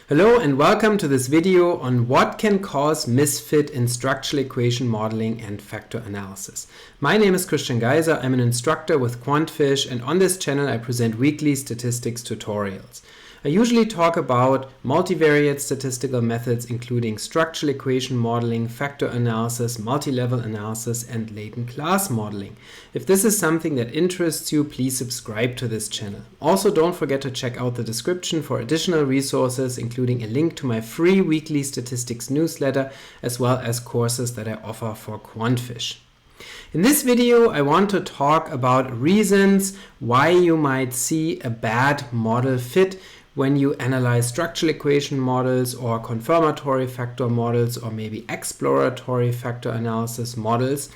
Hello and welcome to this video on what can cause misfit in structural equation modeling and factor analysis. My name is Geiser. I'm an instructor with QuantFish, and on this channel I present weekly statistics tutorials. I usually talk about multivariate statistical methods including structural equation modeling, factor analysis, multi-level analysis, and latent class modeling. If this is something that interests you, please subscribe to this channel. Also, don't forget to check out the description for additional resources, including a link to my free weekly statistics newsletter, as well as courses that I offer for QuantFish. In this video, I want to talk about reasons why you might see a bad model fit when you analyze structural equation models or confirmatory factor models or maybe exploratory factor analysis models.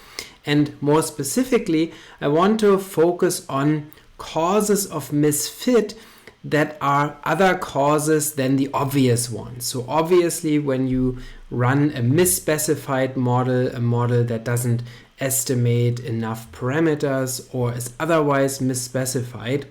And more specifically, I want to focus on causes of misfit that are other causes than the obvious ones. So obviously, when you run a misspecified model, a model that doesn't estimate enough parameters or is otherwise misspecified,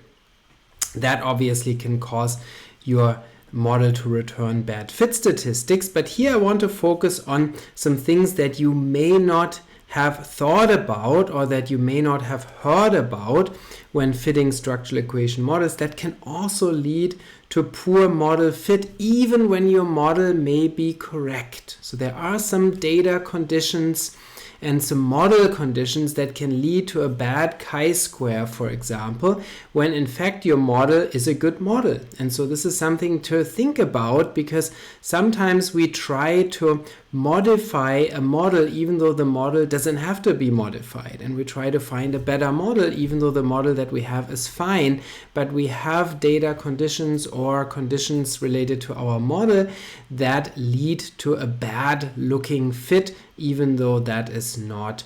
that obviously can cause your model to return bad fit statistics. But here I want to focus on some things that you may not have thought about or that you may not have heard about when fitting structural equation models that can also lead to poor model fit even when your model may be correct. So there are some data conditions and some model conditions that can lead to a bad chi-square, for example, when in fact your model is a good model. And so this is something to think about, because sometimes we try to modify a model even though the model doesn't have to be modified, and we try to find a better model even though the model that we have is fine, but we have data conditions or conditions related to our model that lead to a bad looking fit, even though that is not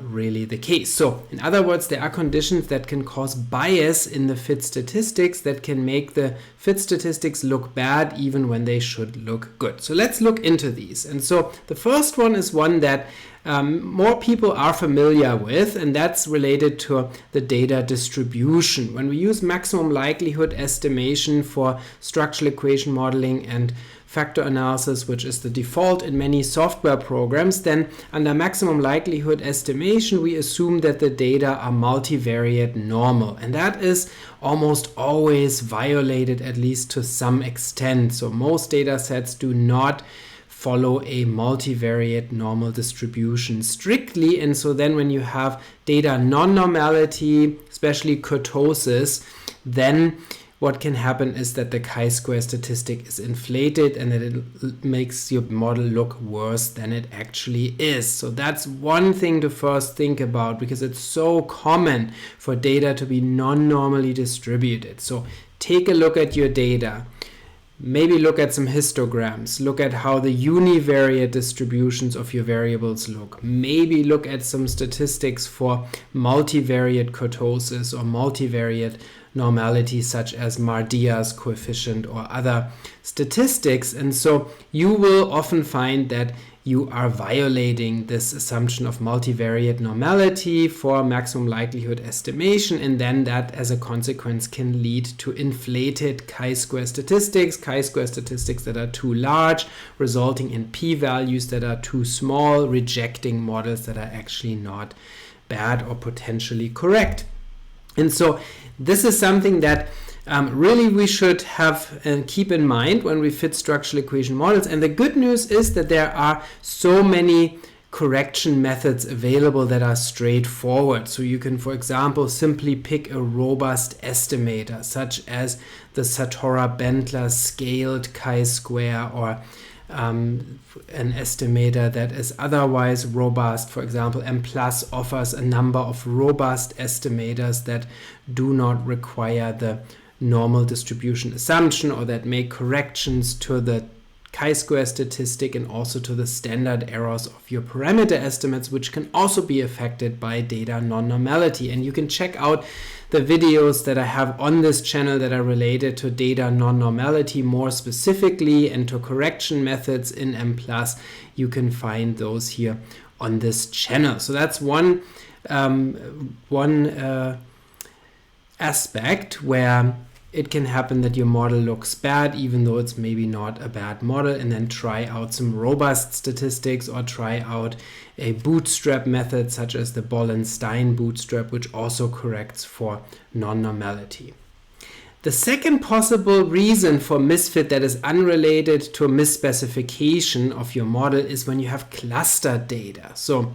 really the case. So in other words, there are conditions that can cause bias in the fit statistics that can make the fit statistics look bad even when they should look good. So let's look into these. And so the first one is one that more people are familiar with, and that's related to the data distribution. When we use maximum likelihood estimation for structural equation modeling and factor analysis, which is the default in many software programs, then under maximum likelihood estimation, we assume that the data are multivariate normal. And that is almost always violated, at least to some extent. So most data sets do not follow a multivariate normal distribution strictly. And so then when you have data non-normality, especially kurtosis, then what can happen is that the chi-square statistic is inflated and that it makes your model look worse than it actually is. So that's one thing to first think about, because it's so common for data to be non-normally distributed. So take a look at your data. Maybe look at some histograms, look at how the univariate distributions of your variables look. Maybe look at some statistics for multivariate kurtosis or multivariate normality, such as Mardia's coefficient or other statistics. And so you will often find that you are violating this assumption of multivariate normality for maximum likelihood estimation, and then that as a consequence can lead to inflated chi-square statistics that are too large, resulting in p-values that are too small, rejecting models that are actually not bad or potentially correct. And so this is something that really we should have and keep in mind when we fit structural equation models. And the good news is that there are so many correction methods available that are straightforward. So you can, for example, simply pick a robust estimator, such as the Satora-Bentler scaled chi-square, or an estimator that is otherwise robust. For example, Mplus offers a number of robust estimators that do not require the normal distribution assumption, or that make corrections to the chi-square statistic and also to the standard errors of your parameter estimates, which can also be affected by data non-normality. And you can check out the videos that I have on this channel that are related to data non-normality more specifically and to correction methods in Mplus. You can find those here on this channel. So that's one aspect where it can happen that your model looks bad, even though it's maybe not a bad model, and then try out some robust statistics or try out a bootstrap method such as the Bollenstein bootstrap, which also corrects for non-normality. The second possible reason for misfit that is unrelated to a misspecification of your model is when you have clustered data. So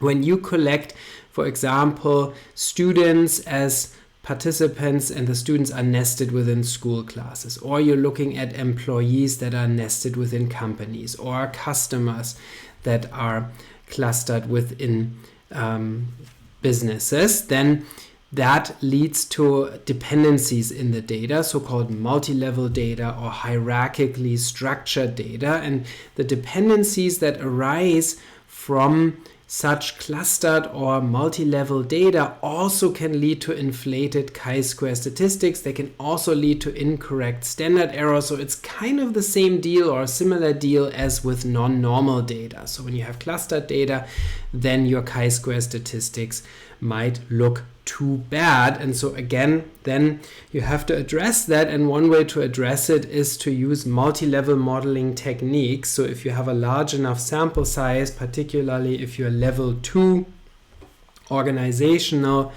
when you collect, for example, students as participants and the students are nested within school classes, or you're looking at employees that are nested within companies, or customers that are clustered within businesses, then that leads to dependencies in the data, so-called multi-level data or hierarchically structured data. And the dependencies that arise from such clustered or multi-level data also can lead to inflated chi-square statistics. They can also lead to incorrect standard error. So it's kind of the same deal or a similar deal as with non-normal data. So when you have clustered data, then your chi-square statistics might look too bad. And so again, then you have to address that. And one way to address it is to use multi-level modeling techniques. So if you have a large enough sample size, particularly if your level 2 organizational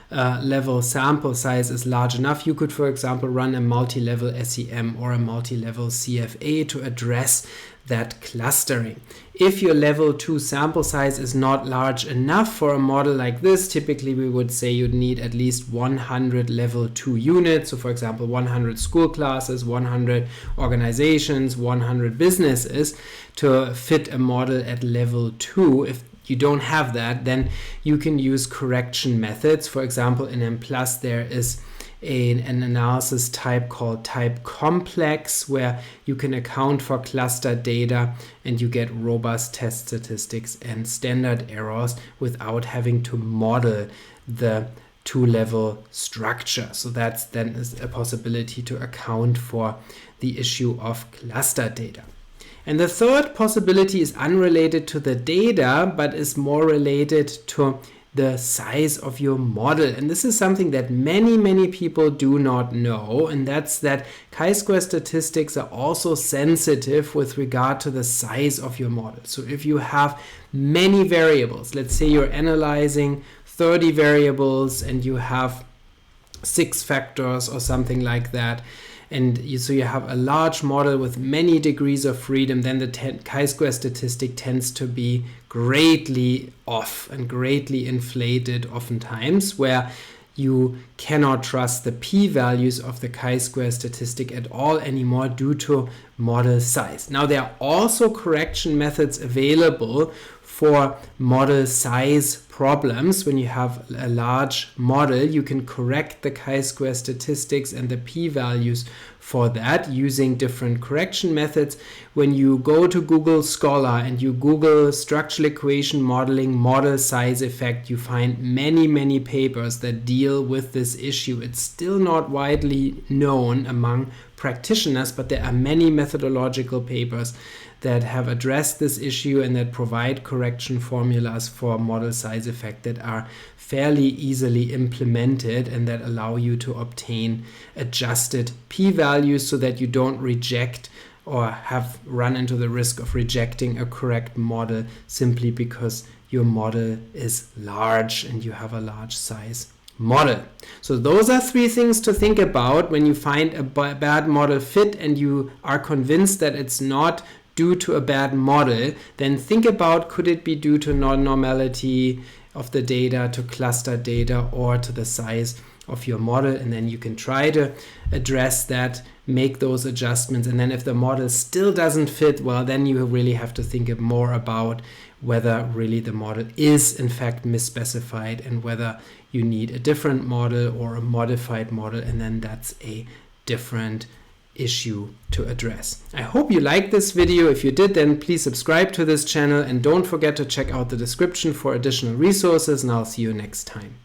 level sample size is large enough, you could, for example, run a multi-level SEM or a multi-level CFA to address that clustering. If your level 2 sample size is not large enough for a model like this, typically we would say you'd need at least 100 level 2 units. So for example, 100 school classes, 100 organizations, 100 businesses to fit a model at level 2. If you don't have that, then you can use correction methods. For example, in Mplus there is an analysis type called type complex, where you can account for clustered data and you get robust test statistics and standard errors without having to model the 2-level structure. So that's then is a possibility to account for the issue of clustered data. And the third possibility is unrelated to the data, but is more related to the size of your model. And this is something that many people do not know, and that's that chi-square statistics are also sensitive with regard to the size of your model. So if you have many variables, let's say you're analyzing 30 variables and you have 6 factors or something like that, and so you have a large model with many degrees of freedom, then the chi-square statistic tends to be greatly off and greatly inflated oftentimes, where you cannot trust the p-values of the chi-square statistic at all anymore due to model size. Now there are also correction methods available for model size problems. When you have a large model, you can correct the chi-square statistics and the p-values for that using different correction methods. When you go to Google Scholar and you Google structural equation modeling model size effect, you find many papers that deal with this issue. It's still not widely known among practitioners, but there are many methodological papers that have addressed this issue and that provide correction formulas for model size effect that are fairly easily implemented and that allow you to obtain adjusted p-values so that you don't reject or have run into the risk of rejecting a correct model simply because your model is large and you have a large size model. So those are 3 things to think about when you find a bad model fit and you are convinced that it's not due to a bad model. Then think about, could it be due to non-normality of the data, to cluster data, or to the size of your model, and then you can try to address that, make those adjustments. And then if the model still doesn't fit, well, then you really have to think more about whether really the model is in fact misspecified and whether you need a different model or a modified model, and then that's a different issue to address. I hope you liked this video. If you did, then please subscribe to this channel and don't forget to check out the description for additional resources, and I'll see you next time.